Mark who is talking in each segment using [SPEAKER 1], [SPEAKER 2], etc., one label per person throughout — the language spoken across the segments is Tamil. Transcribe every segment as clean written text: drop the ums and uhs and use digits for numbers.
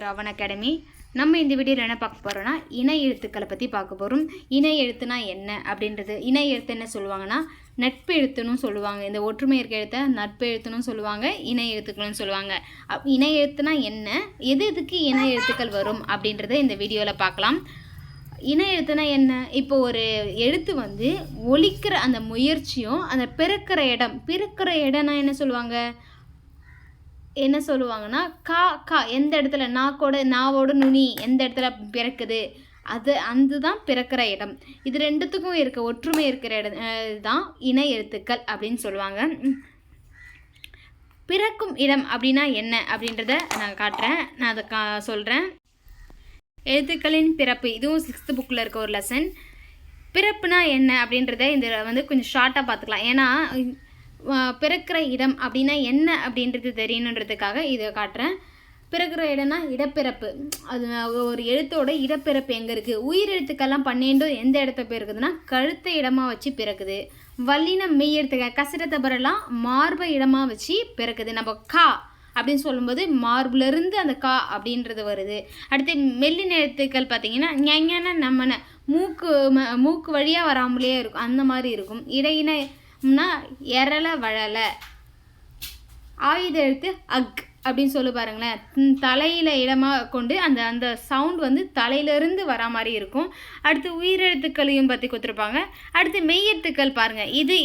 [SPEAKER 1] ராவன் அகாடமி. நம்ம இந்த வீடியோவில் என்ன பார்க்க போகிறோன்னா இணை எழுத்துக்களை பற்றி பார்க்க போகிறோம். இணை எழுத்துனா என்ன அப்படின்றது, இணை எழுத்து என்ன சொல்லுவாங்கன்னா நட்பு எழுத்துன்னு சொல்லுவாங்க. இந்த ஒற்றுமை இருக்க எழுத்த நட்பு எழுத்துன்னு சொல்லுவாங்க, இணை எழுத்துக்கள்னு சொல்லுவாங்க. இணை எழுத்துனா என்ன, எது எதுக்கு இணை எழுத்துக்கள் வரும் அப்படின்றத இந்த வீடியோவில் பார்க்கலாம். இணை எழுத்துனா என்ன, இப்போ ஒரு எழுத்து வந்து ஒலிக்கிற அந்த முயற்சியும் அந்த பிறக்கிற இடம்னா என்ன சொல்லுவாங்கன்னா கா எந்த இடத்துல நாவோட நுனி எந்த இடத்துல பிறக்குது அதுதான் பிறக்கிற இடம். இது ரெண்டுத்துக்கும் இருக்க ஒற்றுமை இருக்கிற இடம் தான் இணை எழுத்துக்கள் அப்படின்னு சொல்லுவாங்க. பிறக்கும் இடம் அப்படின்னா என்ன அப்படின்றத நான் காட்டுறேன், நான் அதை சொல்கிறேன். எழுத்துக்களின் பிறப்பு, இதுவும் 6th புக்கில் இருக்க ஒரு லெசன். பிறப்புனா என்ன அப்படின்றத இந்த வந்து கொஞ்சம் ஷார்ட்டாக பார்த்துக்கலாம். ஏன்னா பிறக்கிற இடம் அப்படின்னா என்ன அப்படின்றது தெரியணுன்றதுக்காக இதை காட்டுறேன். பிறக்கிற இடம்னா இடப்பிறப்பு, அது ஒரு எழுத்தோட இடப்பிறப்பு எங்கே இருக்குது. உயிர் எழுத்துக்கெல்லாம் 12 எந்த இடத்த பிறக்குதுன்னா கழுத்த இடமாக வச்சு பிறக்குது. வல்லின மெய் எழுத்துக்கள் கசரத்தபரெல்லாம் மார்பை இடமாக வச்சு பிறக்குது. நம்ம கா அப்படின்னு சொல்லும்போது மார்பிலிருந்து அந்த கா அப்படின்றது வருது. அடுத்து மெல்லின எழுத்துக்கள் பார்த்தீங்கன்னா ஞான நம்மன மூக்கு வழியாக வராமலே இருக்கும், அந்த மாதிரி இருக்கும். இடையினா எரல வழல. ஆயுத எழுத்து அக் அப்படின்னு சொல்லி பாருங்களேன், தலையில் இடமாக கொண்டு அந்த சவுண்ட் வந்து தலையிலேருந்து வரா மாதிரி இருக்கும். அடுத்து உயிரெழுத்துக்களையும் பற்றி கொடுத்துருப்பாங்க. அடுத்து மெய்யெழுத்துக்கள் பாருங்கள், இது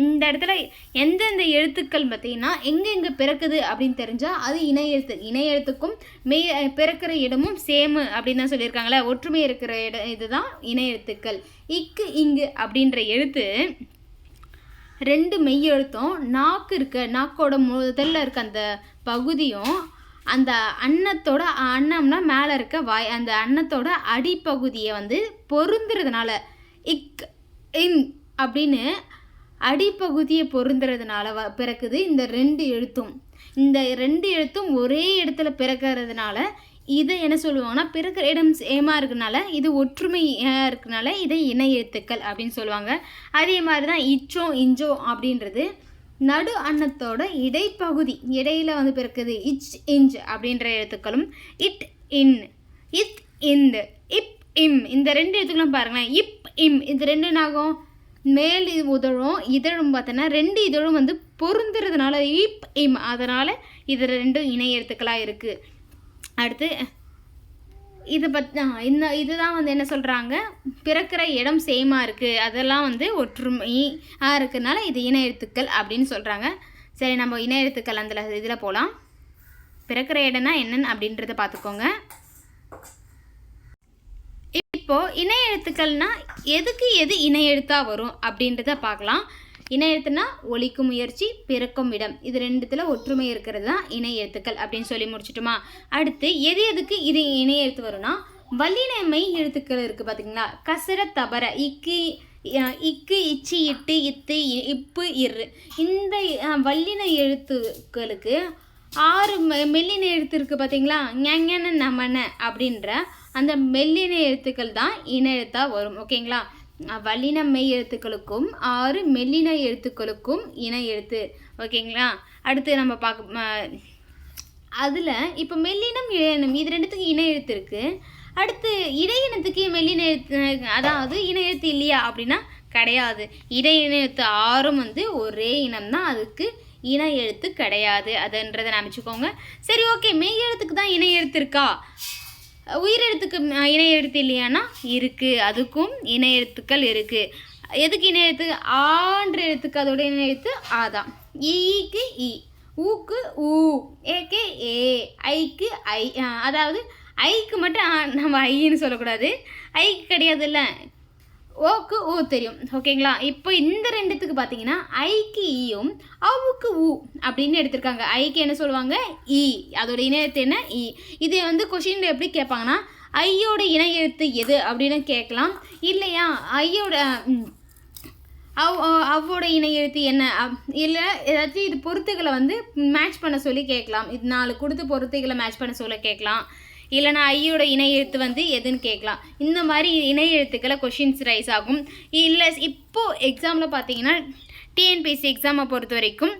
[SPEAKER 1] இந்த இடத்துல எந்தெந்த எழுத்துக்கள் பார்த்திங்கன்னா எங்கே பிறக்குது அப்படின்னு தெரிஞ்சால் அது இணை எழுத்துக்கும் பிறக்கிற இடமும் சேமு அப்படின்னு தான் சொல்லியிருக்காங்களே. ஒற்றுமை இருக்கிற இடம் இதுதான் இணை எழுத்துக்கள். இக்கு இங்கு அப்படின்ற எழுத்து 2 மெய் எழுத்தும் நாக்கோட முதல்ல இருக்க அந்த பகுதியும் அந்த அன்னம்னா மேலே இருக்க வாய், அந்த அன்னத்தோட அடிப்பகுதியை வந்து பொருந்துறதுனால இக் இன் அப்படின்னு அடிப்பகுதியை பொருந்துறதுனால பிறக்குது இந்த 2 எழுத்தும். இந்த 2 எழுத்தும் ஒரே இடத்துல பிறக்கிறதுனால இதை என்ன சொல்லுவாங்கன்னா பிறக்கிற இடம் சேமாக இருக்கனால இது ஒற்றுமையாக இருக்கனால இதை இணை எழுத்துக்கள் அப்படின்னு சொல்லுவாங்க. அதே மாதிரி தான் இஞ்சோ அப்படின்றது நடு அன்னத்தோட இடைப்பகுதி இடையில வந்து பிறக்குது. இஞ்ச் அப்படின்ற எழுத்துக்களும் இட் இந்த இப் இம் இந்த 2 எழுத்துக்களும் பாருங்களேன். இப் இம் இந்த 2 என்னாகும், மேல் இதழும் பார்த்தோன்னா 2 இதழும் வந்து பொருந்துறதுனால இப் இம், அதனால் இது 2 இணை எழுத்துக்களாக இருக்குது. அடுத்து இதை இதுதான் வந்து என்ன சொல்கிறாங்க, பிறக்கிற இடம் சேமாக இருக்குது, அதெல்லாம் வந்து ஒற்றுமையாக இருக்கிறதுனால இது இணை எழுத்துக்கள் அப்படின்னு சொல்கிறாங்க. சரி, நம்ம இணை எழுத்துக்கள் அந்த இதில் போகலாம். பிறக்கிற இடம்னா என்னன்னு அப்படின்றத பார்த்துக்கோங்க. இப்போது இணை எழுத்துக்கள்னால் எதுக்கு எது இணை எழுத்தாக வரும் அப்படின்றத பார்க்கலாம். இணை எழுத்துனா ஒலிக்கும் முயற்சி, பிறக்கும் இடம், இது 2த்துல ஒற்றுமை இருக்கிறது தான் இணை எழுத்துக்கள் அப்படின்னு சொல்லி முடிச்சுட்டுமா. அடுத்து எதுக்கு இது இணை எழுத்து வரும்னா வல்லின மெய் எழுத்துக்கள் இருக்குது பார்த்தீங்களா. கசர தபர இக்கு இச்சி இட்டு இத்து இப்பு இரு, இந்த வல்லின எழுத்துக்களுக்கு 6 மெல்லின எழுத்து இருக்குது பார்த்தீங்களா. ஞான நமன அப்படின்ற அந்த மெல்லின எழுத்துக்கள் தான் இணை எழுத்தாக வரும். ஓகேங்களா, வல்லின மெய் எழுத்துக்களுக்கும் 6 மெல்லின எழுத்துக்களுக்கும் இணை எழுத்து. ஓகேங்களா, அடுத்து நம்ம அதில் இப்போ மெல்லினம் இடையினம் இது 2த்துக்கு இணை எழுத்து இருக்குது. அடுத்து இடையினத்துக்கு மெல்லின எழுத்து, அதாவது இணை எழுத்து இல்லையா அப்படின்னா கிடையாது. இடையின எழுத்து 6ம் வந்து ஒரே இனம் தான், அதுக்கு இணை எழுத்து கிடையாது, அதுன்றதை நினச்சிக்கோங்க. சரி, ஓகே, மெய் எழுத்துக்கு தான் இணை எழுத்து இருக்கா, உயிரெழுத்துக்கு இணை எழுத்து இல்லையானா இருக்குது, அதுக்கும் இணை எழுத்துக்கள் இருக்குது. எதுக்கு இணை எழுத்து, ஆன்ற எழுத்துக்கு அதோட இணை எழுத்து ஆதான். ஈக்கு இ, ஊக்கு ஊ, ஏக்கு ஏ, ஐக்கு ஐ, அதாவது ஐக்கு மட்டும் நம்ம ஐன்னு சொல்லக்கூடாது, ஐக்கு கிடையாது இல்லை, ஓக்கு ஊ தெரியும். ஓகேங்களா, இப்போ இந்த 2த்துக்கு பார்த்தீங்கன்னா ஐக்கு ஈயும் அவுக்கு ஊ அப்படின்னு எடுத்திருக்காங்க. ஐக்கு என்ன சொல்லுவாங்க, இ, அதோட இணை எழுத்து என்ன, இ. இது வந்து கொஷினில் எப்படி கேட்பாங்கன்னா ஐயோட இணை எழுத்து எது அப்படின்னு கேட்கலாம். இல்லையா அவ்வோட இணை எழுத்து என்ன, இல்லை ஏதாச்சும் இது பொறுத்துகளை வந்து மேட்ச் பண்ண சொல்லி கேட்கலாம். இது 4 கொடுத்து பொறுத்துகளை மேட்ச் பண்ண சொல்ல கேட்கலாம். இல்லைனா ஐயோட இணை எழுத்து வந்து எதுன்னு கேட்கலாம். இந்த மாதிரி இணை எழுத்துக்களை கொஷின்ஸ் ரைஸ் ஆகும். இல்லை இப்போது எக்ஸாமில் பார்த்தீங்கன்னா டிஎன்பிஎஸ்சி எக்ஸாமை பொறுத்த வரைக்கும்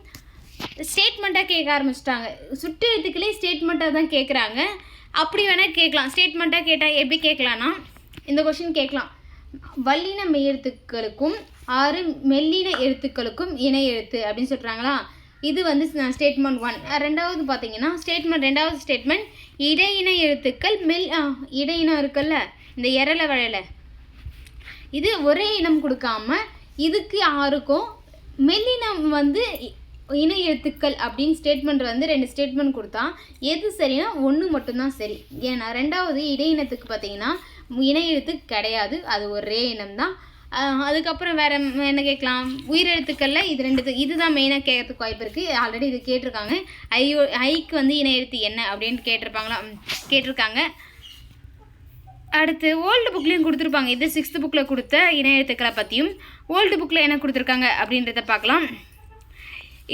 [SPEAKER 1] ஸ்டேட்மெண்ட்டாக கேட்க ஆரம்பிச்சிட்டாங்க. சுட்டு எழுத்துக்களே ஸ்டேட்மெண்ட்டாக தான் கேட்குறாங்க. அப்படி வேணால் கேட்கலாம். ஸ்டேட்மெண்ட்டாக கேட்டால் எப்படி கேட்கலான்னா இந்த கொஷின் கேட்கலாம். வல்லின மெய்யெழுத்துக்களுக்கும் 6 மெல்லின எழுத்துக்களுக்கும் இணை எழுத்து அப்படின்னு சொல்கிறாங்களா. இது வந்து ஸ்டேட்மெண்ட் 1. ரெண்டாவது பார்த்தீங்கன்னா ரெண்டாவது ஸ்டேட்மெண்ட் இடையின எழுத்துக்கள் இடையினம் இருக்குல்ல, இந்த எரல வழல, இது ஒரே இனம் கொடுக்காம இதுக்கு 6க்கும் மெல்லினம் வந்து இணை எழுத்துக்கள் அப்படின்னு ஸ்டேட்மெண்ட் வந்து 2 ஸ்டேட்மெண்ட் கொடுத்தா எது சரினா 1 மட்டும்தான் சரி. ஏன்னா ரெண்டாவது இடையினத்துக்கு பார்த்தீங்கன்னா இணை எழுத்து கிடையாது, அது ஒரே இனம் தான். அதுக்கப்புறம் வேறு என்ன கேட்கலாம், உயிரெழுத்துக்களில் இதுதான் மெயினாக கேட்கறதுக்கு வாய்ப்பு இருக்குது. ஆல்ரெடி இது கேட்டிருக்காங்க. ஐக்கு வந்து இணை எழுத்து என்ன அப்படின்ட்டு கேட்டிருக்காங்க. அடுத்து ஓல்டு புக்லேயும் கொடுத்துருப்பாங்க. இது 6th புக்கில் கொடுத்த இணை எழுத்துக்களை பற்றியும் ஓல்டு புக்கில் என்ன கொடுத்துருக்காங்க அப்படின்றத பார்க்கலாம்.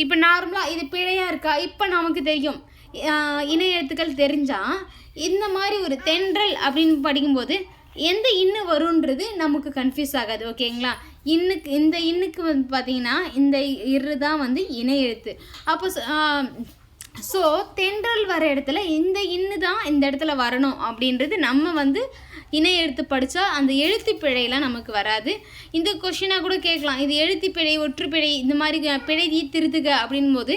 [SPEAKER 1] இப்போ நார்மலாக இது பிழையாக இருக்கா, இப்போ நமக்கு தெரியும். இணை எழுத்துக்கள் தெரிஞ்சால் இந்த மாதிரி ஒரு தென்றல் அப்படின்னு படிக்கும்போது எந்த இன்னு வருன்றது நமக்கு கன்ஃபியூஸ் ஆகாது. ஓகேங்களா. இந்த இன்னுக்கு வந்து பார்த்திங்கன்னா இந்த இரு தான் வந்து இணை எழுத்து. அப்போ ஸோ தென்றல் வர இடத்துல இந்த இன்னு தான் இந்த இடத்துல வரணும் அப்படின்றது நம்ம வந்து இணை எழுத்து படித்தா அந்த எழுத்து பிழையெல்லாம் நமக்கு வராது. இந்த கொஷினாக கூட கேட்கலாம், இது எழுத்து பிழை ஒற்றுப்பிழை இந்த மாதிரி பிழையை திருத்துக அப்படின்போது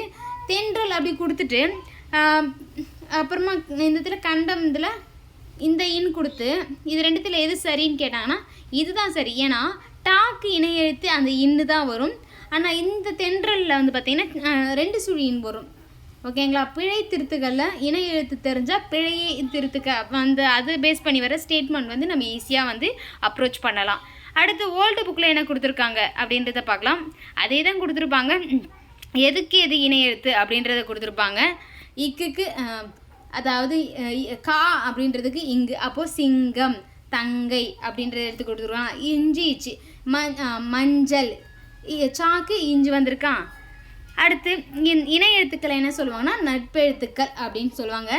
[SPEAKER 1] தென்றல் அப்படி கொடுத்துட்டு அப்புறமா இந்த இடத்துல கண்டம் இதில் இந்த இன் கொடுத்து இது ரெண்டுத்தில் எது சரின்னு கேட்டாங்கன்னா இதுதான் சரி. ஏன்னா டாக்கு இணை எழுத்து அந்த இன்னு தான் வரும். ஆனால் இந்த தென்றலில் வந்து பார்த்திங்கன்னா 2 சுழி இன் வரும். ஓகேங்களா. பிழை திருத்துகளில் இணை எழுத்து தெரிஞ்சால் பிழையை திருத்துக்க வந்து அது பேஸ் பண்ணி வர ஸ்டேட்மெண்ட் வந்து நம்ம ஈஸியாக வந்து அப்ரோச் பண்ணலாம். அடுத்து ஓல்டு புக்கில் என்ன கொடுத்துருக்காங்க அப்படின்றத பார்க்கலாம். அதே தான் கொடுத்துருப்பாங்க. எதுக்கு எது இணை எழுத்து அப்படின்றத கொடுத்துருப்பாங்க. இக்குக்கு அதாவது கா அப்படின்றதுக்கு இங்கு, அப்போது சிங்கம், தங்கை அப்படின்றத எடுத்து கொடுத்துருவாங்க. இஞ்சி மஞ்சள், சாக்கு இஞ்சி வந்திருக்கான். அடுத்து இணை எழுத்துக்களை என்ன சொல்லுவாங்கன்னா நட்பெழுத்துக்கள் அப்படின்னு சொல்லுவாங்க.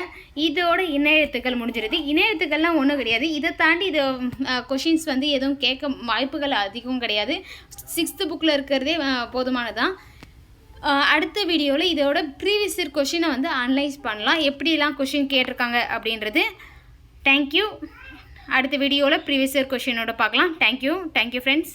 [SPEAKER 1] இதோட இணை எழுத்துக்கள் முடிஞ்சிருது. இணை எழுத்துக்கள்லாம் ஒன்றும் கிடையாது. இதை தாண்டி இது கொஷின்ஸ் வந்து எதுவும் கேட்க வாய்ப்புகள் அதிகம் கிடையாது. 6th புக்கில் இருக்கிறதே போதுமானதான். அடுத்த வீடியோவில் இதோட ப்ரீவியஸ் இயர் கொஷினை வந்து அனலைஸ் பண்ணலாம், எப்படிலாம் கொஷின் கேட்டிருக்காங்க அப்படின்றது. தேங்க்யூ. அடுத்த வீடியோவில் ப்ரீவியஸ் இயர் கொஷினோட பார்க்கலாம். Thank you friends.